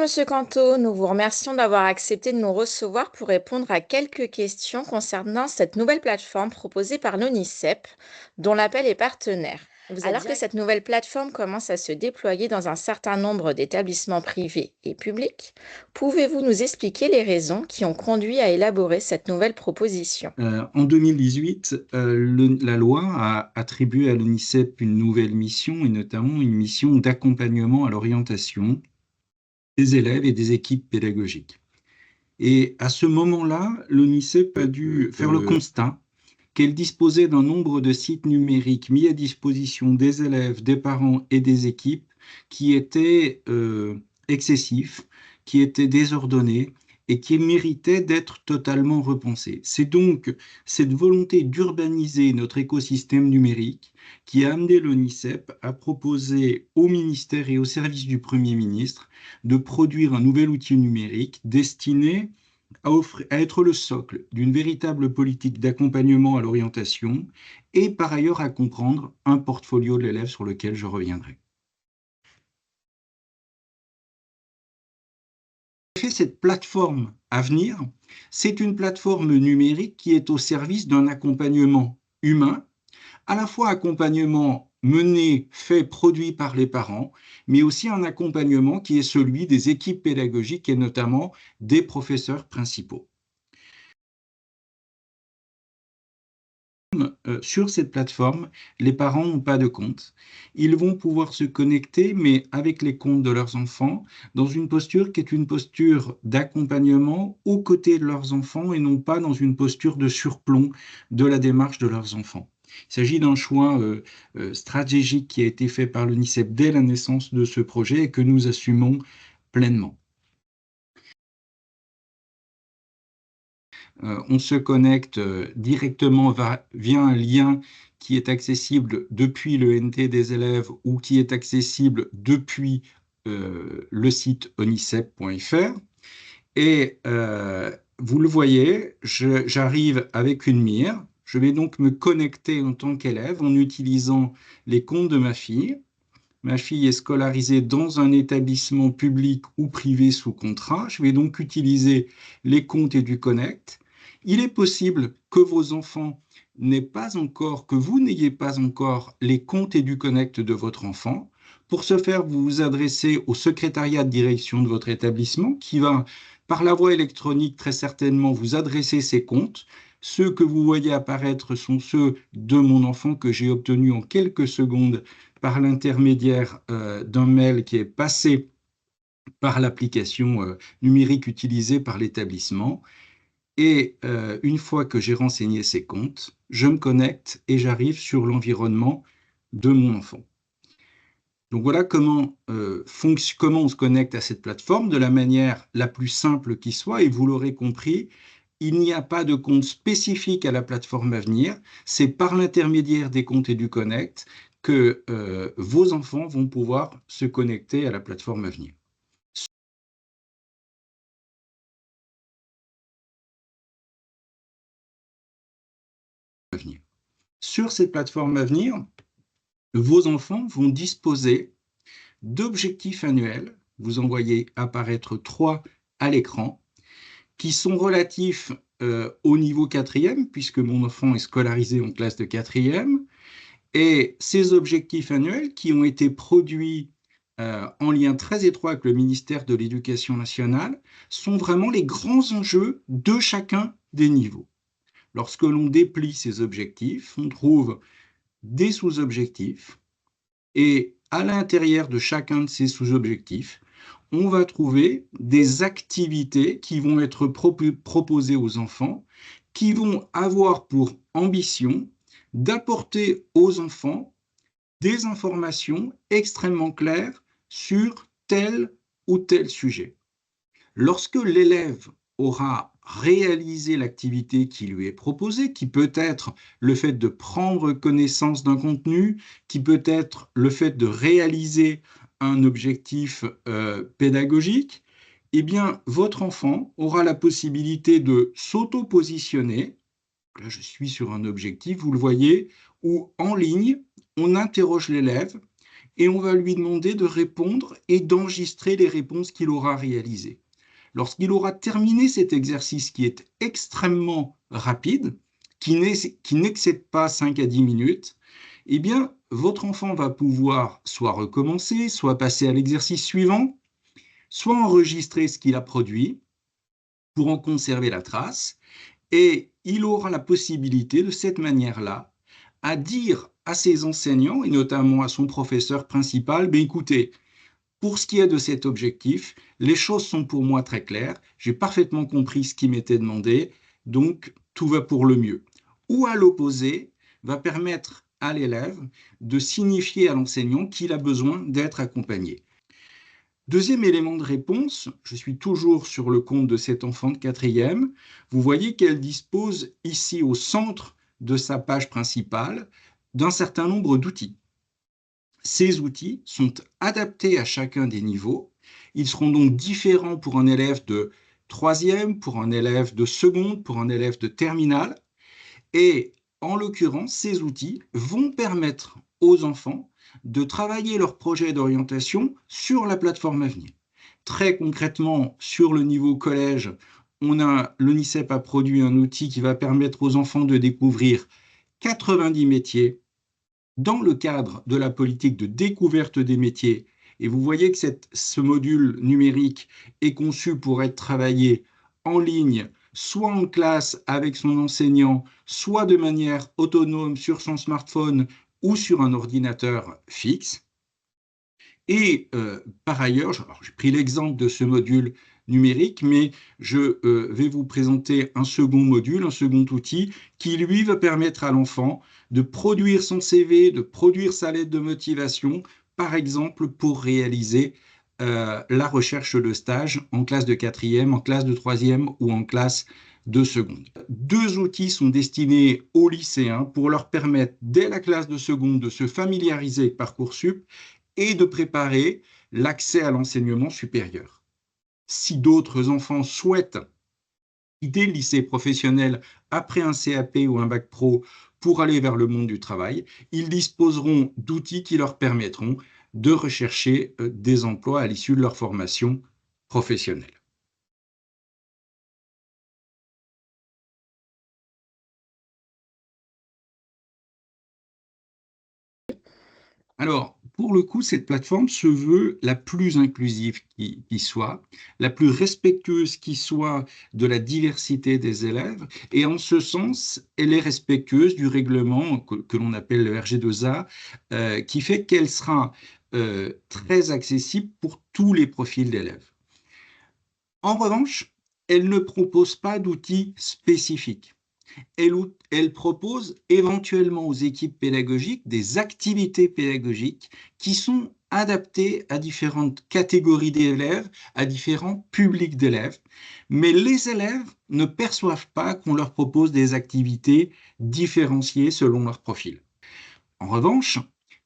Monsieur Canto, nous vous remercions d'avoir accepté de nous recevoir pour répondre à quelques questions concernant cette nouvelle plateforme proposée par l'ONICEP, dont l'appel est partenaire. Alors que cette nouvelle plateforme commence à se déployer dans un certain nombre d'établissements privés et publics, pouvez-vous nous expliquer les raisons qui ont conduit à élaborer cette nouvelle proposition? En 2018, la loi a attribué à l'ONICEP une nouvelle mission, et notamment une mission d'accompagnement à l'orientation des élèves et des équipes pédagogiques. Et à ce moment-là, l'ONICEP a dû faire le constat qu'elle disposait d'un nombre de sites numériques mis à disposition des élèves, des parents et des équipes qui étaient excessifs, qui étaient désordonnés et qui méritaient d'être totalement repensés. C'est donc cette volonté d'urbaniser notre écosystème numérique qui a amené l'ONICEP à proposer au ministère et au service du Premier ministre de produire un nouvel outil numérique destiné à être le socle d'une véritable politique d'accompagnement à l'orientation et par ailleurs à comprendre un portfolio de l'élève sur lequel je reviendrai. Cette plateforme Avenir, c'est une plateforme numérique qui est au service d'un accompagnement humain, à la fois accompagnement mené, fait, produit par les parents, mais aussi un accompagnement qui est celui des équipes pédagogiques et notamment des professeurs principaux. Sur cette plateforme, les parents n'ont pas de compte. Ils vont pouvoir se connecter, mais avec les comptes de leurs enfants, dans une posture qui est une posture d'accompagnement aux côtés de leurs enfants et non pas dans une posture de surplomb de la démarche de leurs enfants. Il s'agit d'un choix stratégique qui a été fait par l'ONICEP dès la naissance de ce projet et que nous assumons pleinement. On se connecte directement via un lien qui est accessible depuis le NT des élèves ou qui est accessible depuis le site onicep.fr. Et vous le voyez, j'arrive avec une mire. Je vais donc me connecter en tant qu'élève en utilisant les comptes de ma fille. Ma fille est scolarisée dans un établissement public ou privé sous contrat. Je vais donc utiliser les comptes EduConnect. Il est possible que vos enfants que vous n'ayez pas encore les comptes EduConnect de votre enfant. Pour ce faire, vous vous adressez au secrétariat de direction de votre établissement qui va, par la voie électronique, très certainement vous adresser ces comptes. Ceux que vous voyez apparaître sont ceux de mon enfant que j'ai obtenus en quelques secondes par l'intermédiaire d'un mail qui est passé par l'application numérique utilisée par l'établissement. Et une fois que j'ai renseigné ces comptes, je me connecte et j'arrive sur l'environnement de mon enfant. Donc voilà comment on se connecte à cette plateforme de la manière la plus simple qui soit. Et vous l'aurez compris, il n'y a pas de compte spécifique à la plateforme Avenir. C'est par l'intermédiaire des comptes EduConnect que vos enfants vont pouvoir se connecter à la plateforme Avenir. Sur cette plateforme Avenir, vos enfants vont disposer d'objectifs annuels. Vous en voyez apparaître 3 à l'écran, qui sont relatifs au niveau 4e, puisque mon enfant est scolarisé en classe de 4e, et ces objectifs annuels qui ont été produits en lien très étroit avec le ministère de l'Éducation nationale sont vraiment les grands enjeux de chacun des niveaux. Lorsque l'on déplie ces objectifs, on trouve des sous-objectifs, et à l'intérieur de chacun de ces sous-objectifs, on va trouver des activités qui vont être proposées aux enfants, qui vont avoir pour ambition d'apporter aux enfants des informations extrêmement claires sur tel ou tel sujet. Lorsque l'élève aura réalisé l'activité qui lui est proposée, qui peut être le fait de prendre connaissance d'un contenu, qui peut être le fait de réaliser un objectif pédagogique, eh bien, votre enfant aura la possibilité de s'auto-positionner. Là, je suis sur un objectif, vous le voyez, où en ligne, on interroge l'élève et on va lui demander de répondre et d'enregistrer les réponses qu'il aura réalisées. Lorsqu'il aura terminé cet exercice qui est extrêmement rapide, qui n'excède pas 5 à 10 minutes, eh bien, votre enfant va pouvoir soit recommencer, soit passer à l'exercice suivant, soit enregistrer ce qu'il a produit pour en conserver la trace, et il aura la possibilité de cette manière-là à dire à ses enseignants, et notamment à son professeur principal, ben écoutez, pour ce qui est de cet objectif, les choses sont pour moi très claires, j'ai parfaitement compris ce qui m'était demandé, donc tout va pour le mieux. Ou à l'opposé, va permettre à l'élève de signifier à l'enseignant qu'il a besoin d'être accompagné. Deuxième élément de réponse, je suis toujours sur le compte de cet enfant de quatrième. Vous voyez qu'elle dispose ici au centre de sa page principale d'un certain nombre d'outils. Ces outils sont adaptés à chacun des niveaux. Ils seront donc différents pour un élève de troisième, pour un élève de seconde, pour un élève de terminale. Et en l'occurrence, ces outils vont permettre aux enfants de travailler leur projet d'orientation sur la plateforme Avenir. Très concrètement, sur le niveau collège, l'ONICEP a produit un outil qui va permettre aux enfants de découvrir 90 métiers dans le cadre de la politique de découverte des métiers. Et vous voyez que ce module numérique est conçu pour être travaillé en ligne, soit en classe avec son enseignant, soit de manière autonome sur son smartphone ou sur un ordinateur fixe. Et par ailleurs, j'ai pris l'exemple de ce module numérique, mais je vais vous présenter un second module, un second outil, qui lui va permettre à l'enfant de produire son CV, de produire sa lettre de motivation, par exemple pour réaliser la recherche de stage en classe de quatrième, en classe de troisième ou en classe de seconde. Deux outils sont destinés aux lycéens pour leur permettre, dès la classe de seconde, de se familiariser avec Parcoursup et de préparer l'accès à l'enseignement supérieur. Si d'autres enfants souhaitent quitter le lycée professionnel après un CAP ou un bac pro pour aller vers le monde du travail, ils disposeront d'outils qui leur permettront de rechercher des emplois à l'issue de leur formation professionnelle. Alors, pour le coup, cette plateforme se veut la plus inclusive qui soit, la plus respectueuse qui soit de la diversité des élèves, et en ce sens, elle est respectueuse du règlement que l'on appelle le RG2A, qui fait qu'elle sera très accessible pour tous les profils d'élèves. En revanche, elle ne propose pas d'outils spécifiques. Elle propose éventuellement aux équipes pédagogiques des activités pédagogiques qui sont adaptées à différentes catégories d'élèves, à différents publics d'élèves, mais les élèves ne perçoivent pas qu'on leur propose des activités différenciées selon leur profil. En revanche,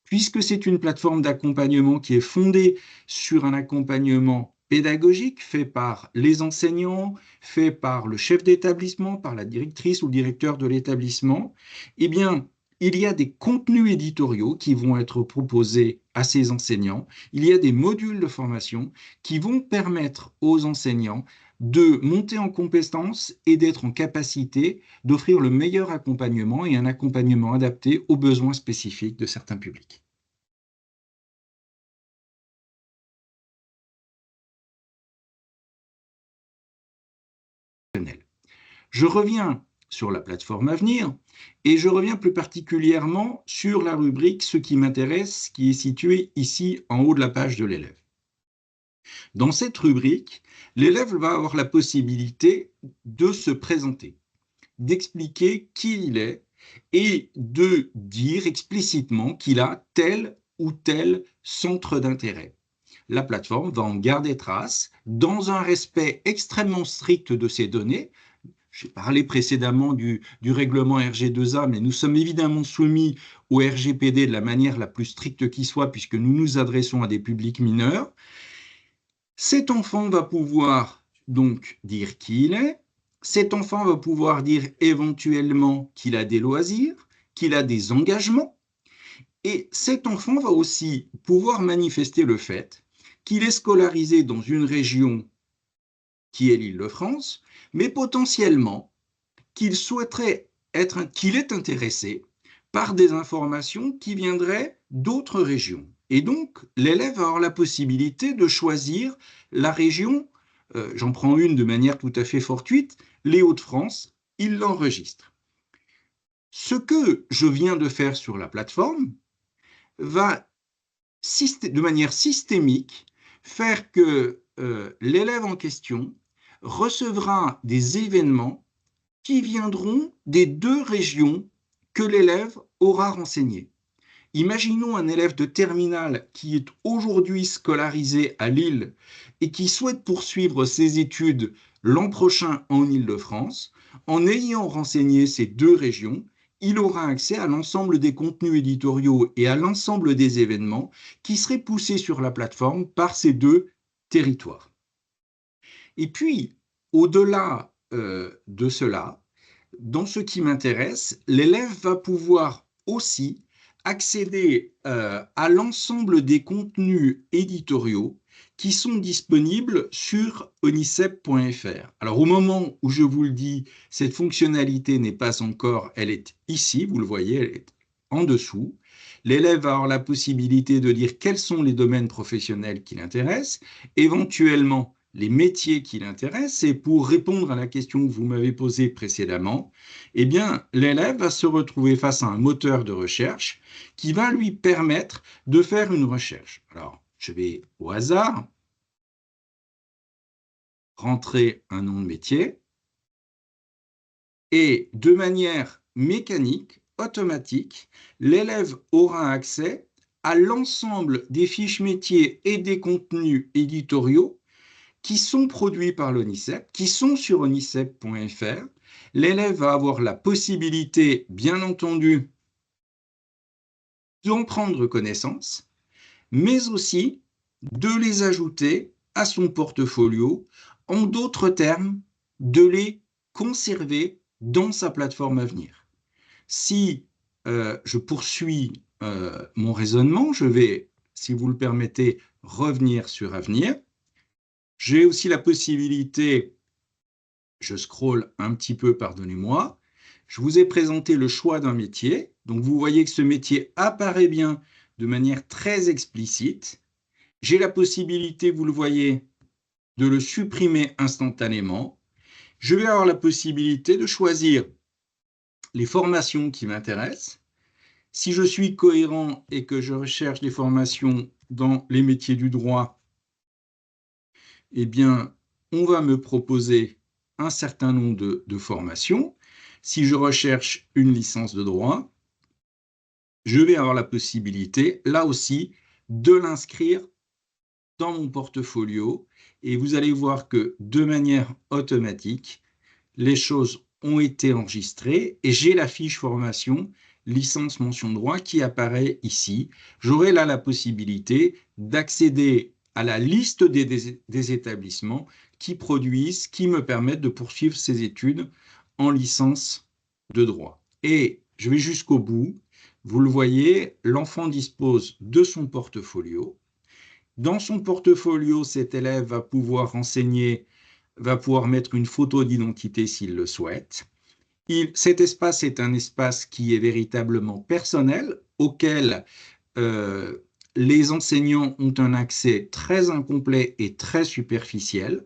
puisque c'est une plateforme d'accompagnement qui est fondée sur un accompagnement pédagogique fait par les enseignants, fait par le chef d'établissement, par la directrice ou le directeur de l'établissement, eh bien, il y a des contenus éditoriaux qui vont être proposés à ces enseignants. Il y a des modules de formation qui vont permettre aux enseignants de monter en compétences et d'être en capacité d'offrir le meilleur accompagnement et un accompagnement adapté aux besoins spécifiques de certains publics. Je reviens sur la plateforme Avenir et je reviens plus particulièrement sur la rubrique Ce qui m'intéresse, qui est située ici en haut de la page de l'élève. Dans cette rubrique, l'élève va avoir la possibilité de se présenter, d'expliquer qui il est et de dire explicitement qu'il a tel ou tel centre d'intérêt. La plateforme va en garder trace dans un respect extrêmement strict de ces données. J'ai parlé précédemment du règlement RG2A, mais nous sommes évidemment soumis au RGPD de la manière la plus stricte qui soit, puisque nous nous adressons à des publics mineurs. Cet enfant va pouvoir donc dire qui il est. Cet enfant va pouvoir dire éventuellement qu'il a des loisirs, qu'il a des engagements. Et cet enfant va aussi pouvoir manifester le fait qu'il est scolarisé dans une région qui est l'Île-de-France, mais potentiellement qu'il souhaiterait qu'il est intéressé par des informations qui viendraient d'autres régions. Et donc, l'élève va avoir la possibilité de choisir la région, j'en prends une de manière tout à fait fortuite, les Hauts-de-France, il l'enregistre. Ce que je viens de faire sur la plateforme va, de manière systémique, faire que l'élève en question recevra des événements qui viendront des deux régions que l'élève aura renseignées. Imaginons un élève de terminale qui est aujourd'hui scolarisé à Lille et qui souhaite poursuivre ses études l'an prochain en Île-de-France. En ayant renseigné ces deux régions, il aura accès à l'ensemble des contenus éditoriaux et à l'ensemble des événements qui seraient poussés sur la plateforme par ces deux territoires. Et puis, au-delà de cela, dans ce qui m'intéresse, l'élève va pouvoir aussi accéder à l'ensemble des contenus éditoriaux qui sont disponibles sur onicep.fr. Alors au moment où je vous le dis, cette fonctionnalité n'est pas encore, elle est ici, vous le voyez, elle est en dessous. L'élève va avoir la possibilité de dire quels sont les domaines professionnels qui l'intéressent, éventuellement les métiers qui l'intéressent, et pour répondre à la question que vous m'avez posée précédemment, eh bien, l'élève va se retrouver face à un moteur de recherche qui va lui permettre de faire une recherche. Alors, je vais au hasard rentrer un nom de métier et de manière mécanique, automatique, l'élève aura accès à l'ensemble des fiches métiers et des contenus éditoriaux qui sont produits par l'ONICEP, qui sont sur onicep.fr. L'élève va avoir la possibilité, bien entendu, d'en prendre connaissance, mais aussi de les ajouter à son portfolio, en d'autres termes, de les conserver dans sa plateforme à venir. Si je poursuis mon raisonnement, je vais, si vous le permettez, revenir sur Avenir. J'ai aussi la possibilité, je scrolle un petit peu, pardonnez-moi, je vous ai présenté le choix d'un métier. Donc vous voyez que ce métier apparaît bien de manière très explicite. J'ai la possibilité, vous le voyez, de le supprimer instantanément. Je vais avoir la possibilité de choisir les formations qui m'intéressent. Si je suis cohérent et que je recherche des formations dans les métiers du droit, eh bien, on va me proposer un certain nombre de formations. Si je recherche une licence de droit, je vais avoir la possibilité, là aussi, de l'inscrire dans mon portfolio. Et vous allez voir que de manière automatique, les choses ont été enregistrées et j'ai la fiche formation licence mention droit qui apparaît ici. J'aurai là la possibilité d'accéder à la liste des établissements qui produisent, qui me permettent de poursuivre ces études en licence de droit. Et je vais jusqu'au bout. Vous le voyez, l'enfant dispose de son portfolio. Dans son portfolio, cet élève va pouvoir renseigner, va pouvoir mettre une photo d'identité s'il le souhaite. Cet espace est un espace qui est véritablement personnel, auquel les enseignants ont un accès très incomplet et très superficiel.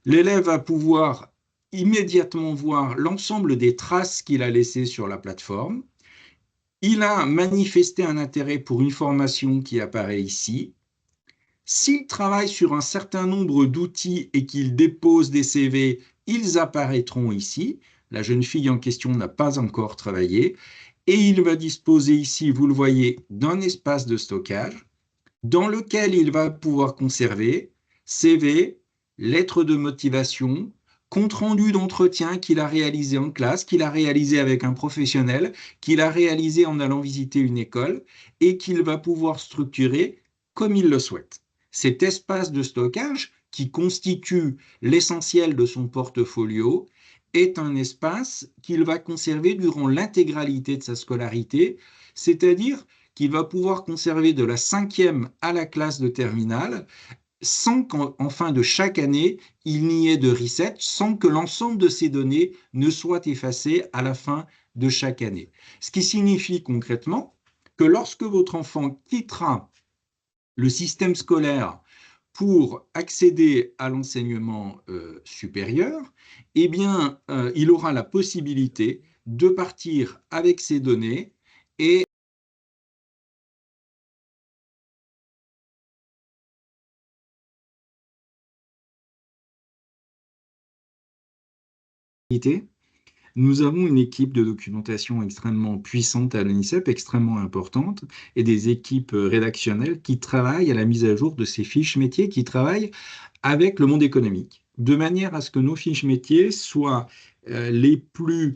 L'élève va pouvoir immédiatement voir l'ensemble des traces qu'il a laissées sur la plateforme. Il a manifesté un intérêt pour une formation qui apparaît ici. S'il travaille sur un certain nombre d'outils et qu'il dépose des CV, ils apparaîtront ici. La jeune fille en question n'a pas encore travaillé. Et il va disposer ici, vous le voyez, d'un espace de stockage dans lequel il va pouvoir conserver CV, lettres de motivation, compte rendu d'entretien qu'il a réalisé en classe, qu'il a réalisé avec un professionnel, qu'il a réalisé en allant visiter une école et qu'il va pouvoir structurer comme il le souhaite. Cet espace de stockage qui constitue l'essentiel de son portfolio est un espace qu'il va conserver durant l'intégralité de sa scolarité, c'est-à-dire qu'il va pouvoir conserver de la 5e à la classe de terminale sans qu'en fin de chaque année, il n'y ait de reset, sans que l'ensemble de ces données ne soient effacées à la fin de chaque année. Ce qui signifie concrètement que lorsque votre enfant quittera le système scolaire pour accéder à l'enseignement supérieur, eh bien, il aura la possibilité de partir avec ces données et nous avons une équipe de documentation extrêmement puissante à l'ONICEP, extrêmement importante, et des équipes rédactionnelles qui travaillent à la mise à jour de ces fiches métiers, qui travaillent avec le monde économique, de manière à ce que nos fiches métiers soient les plus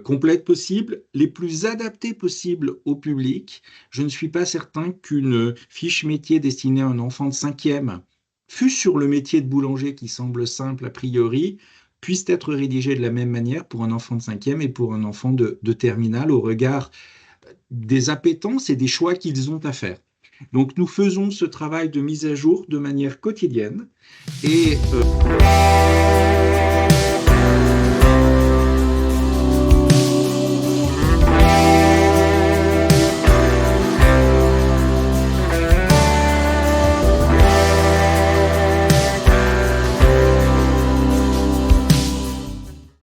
complètes possibles, les plus adaptées possibles au public. Je ne suis pas certain qu'une fiche métier destinée à un enfant de 5e, fût sur le métier de boulanger qui semble simple a priori, puisse être rédigée de la même manière pour un enfant de 5e et pour un enfant de terminale au regard des appétences et des choix qu'ils ont à faire. Donc nous faisons ce travail de mise à jour de manière quotidienne et